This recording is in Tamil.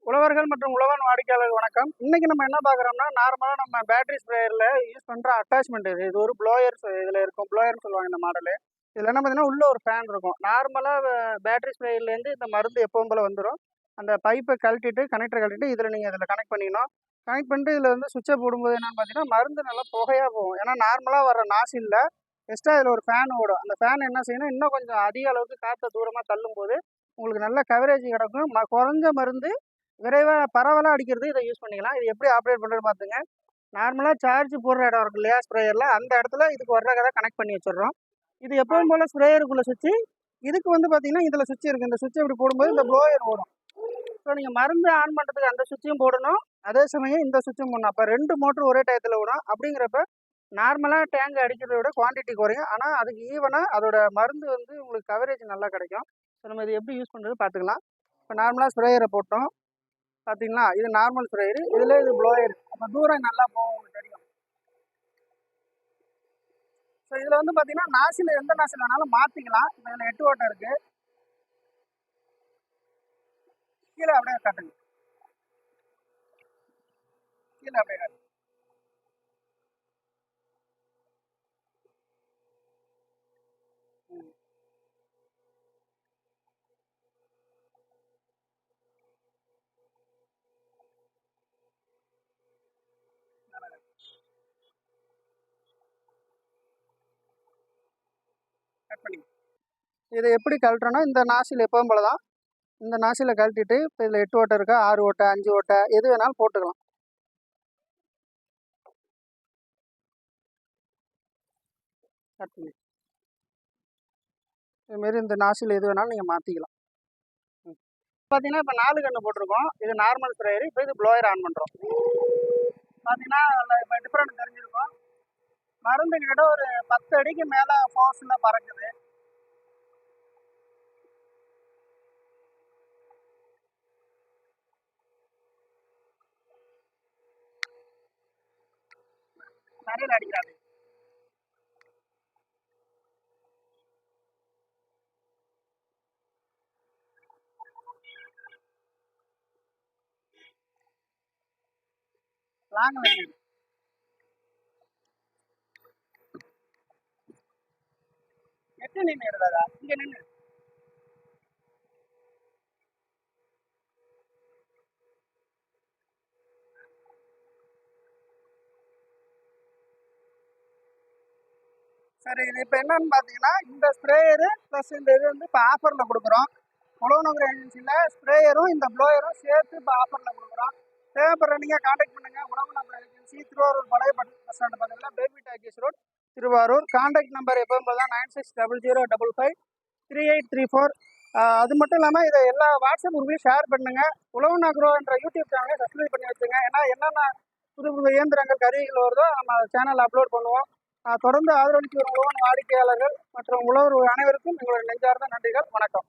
உழவர்கள் மற்றும் உழவன் வாடிக்கையாளர்கள் வணக்கம். இன்னைக்கு நம்ம என்ன பார்க்குறோம்னா, நார்மலா நம்ம பேட்டரி ஸ்ப்ரேயர்ல யூஸ் பண்ற அட்டாச்மெண்ட் இது. இது ஒரு ப்ளோயர் இதுல இருக்கும். ப்ளோயர்னு சொல்லுவாங்க இந்த மாடலு. இதுல என்ன பார்த்தீங்கன்னா, உள்ள ஒரு ஃபேன் இருக்கும். நார்மலா பேட்டரி ஸ்ப்ரேயர்லேருந்து இந்த மருந்து எப்பவும் போல வந்துரும். அந்த பைப்பை கழட்டிட்டு, கனெக்டரை கழட்டிட்டு இதில் நீங்கள் இதில் கனெக்ட் பண்ணிக்கணும். கனெக்ட் பண்ணிட்டு இதில் வந்து சுவிட்சை போடும்போது என்னன்னு பார்த்தீங்கன்னா, மருந்து நல்லா புகையாக போகும். ஏன்னா நார்மலாக வர நாசில்ல எக்ஸ்ட்ரா இதில் ஒரு ஃபேன் ஓடும். அந்த ஃபேன் என்ன செய்யணும், இன்னும் கொஞ்சம் அதிக அளவுக்கு காற்றை தூரமாக தள்ளும்போது உங்களுக்கு நல்ல கவரேஜ் கிடக்கும். குறைஞ்ச மருந்து விரைவாக பரவலாக அடிக்கிறது இதை யூஸ் பண்ணிக்கலாம். இது எப்படி ஆப்ரேட் பண்ணுறது பார்த்துங்க. நார்மலாக சார்ஜ் போடுற இடம் இருக்கு இல்லையா ஸ்ப்ரேயரில், அந்த இடத்துல இதுக்கு வர்றதை கனெக்ட் பண்ணி வச்சிடுறோம். இது எப்பவும் போல் ஸ்ப்ரேயருக்குள்ளே சுவிட்சு. இதுக்கு வந்து பார்த்தீங்கன்னா இதில் சுவிட்ச் இருக்குது. இந்த சுவிட்சை இப்படி போடும்போது இந்த ப்ளோயர் ஓடும். ஸோ நீங்கள் மருந்து ஆன் பண்ணுறதுக்கு அந்த சுவிட்சையும் போடணும், அதே சமயம் இந்த சுவிட்சும் போடணும். அப்போ 2 மோட்டர் ஒரே டயத்தில் ஓடும். அப்படிங்கிறப்ப நார்மலாக டேங்க் அடிக்கிறத விட குவான்டிட்டி குறையும். ஆனால் அதுக்கு ஈவனாக அதோட மருந்து வந்து உங்களுக்கு கவரேஜ் நல்லா கிடைக்கும். ஸோ நம்ம இது எப்படி யூஸ் பண்ணுறது பார்த்துக்கலாம். இப்போ நார்மலாக ஸ்ப்ரேயரை போட்டோம் பார்த்தீங்களா, இது நார்மல் ஸ்ப்ரேயரு, இதில் இது ப்ளோயர். அப்போ தூரம் நல்லா போகும், உங்களுக்கு தெரியும். ஸோ இதில் வந்து பார்த்தீங்கன்னா நாசில் எந்த நாசில் வேணாலும் மாற்றிக்கலாம். இப்போ இதில் 8 ஓட்டை இருக்குது. கீழே அப்படியே காட்டுங்க, கீழே அப்படியே காட்டுங்க. கட் பண்ணி இதை எப்படி கழட்டுறோன்னா, இந்த நாசில் எப்பவும் போல தான். இந்த நாசில கழட்டிட்டு இப்போ இதில் 8 ஓட்டை இருக்கா, 6 ஓட்டை, 5 ஓட்டை, எது வேணாலும் போட்டுக்கலாம். கட் பண்ணி இதுமாரி இந்த நாசில் எது வேணாலும் நீங்கள் மாற்றிக்கலாம். பார்த்தீங்கன்னா இப்போ 4 கன்று போட்டிருக்கோம். இது நார்மல் ஸ்ப்ரேயர். இப்போ இது ப்ளோயர் ஆன் பண்ணுறோம். பார்த்தீங்கன்னா அதில் இப்போ டிஃப்ரெண்ட் தெரிஞ்சிருக்கும். மருந்து கிட்ட ஒரு 10 அடிக்கு மேலே ஃபோர்ஸில் பறக்குது. நிறைய அடிக்கிறாங்க. லாங் லைன் எட்டு நின்று எடுதாதா இங்கே நின்று. சரி, இது இப்போ என்னன்னு பார்த்தீங்கன்னா, இந்த ஸ்ப்ரேயரு ப்ளஸ் இந்த இது வந்து இப்போ ஆஃபரில் கொடுக்குறோம். உழவனகர் ஏஜென்சியில் ஸ்ப்ரேயரும் இந்த ப்ளோயரும் சேர்த்து இப்போ ஆஃபரில் கொடுக்குறோம். தேவைப்படுற நீங்கள் காண்டாக்ட் பண்ணுங்கள். உழவனகர் ஏஜென்சி, திருவாரூர் பழைய பஸ் ஸ்டாண்டு பக்கத்தில் baby talkies road, Thiruvarur. Contact number எப்பவும் போல தான் 9600553834. அது மட்டும் இல்லாமல் இதை எல்லா வாட்ஸ்அப் குரூப்லையும் ஷேர் பண்ணுங்கள். உழவன் அக்ரோ என்ற யூடியூப் சேனலை சப்ஸ்கிரைப் பண்ணி வச்சுங்க. ஏன்னா என்னென்ன புது புது இயந்திரங்கள் கருவிகள் வருதோ நம்ம சேனல் அப்லோட் பண்ணுவோம். தொடர்ந்து ஆதரவளித்து வரும் உழவன் வாடிக்கையாளர்கள் மற்றும் உழவர் அனைவருக்கும் எங்களுடைய நெஞ்சார்ந்த நன்றிகள். வணக்கம்.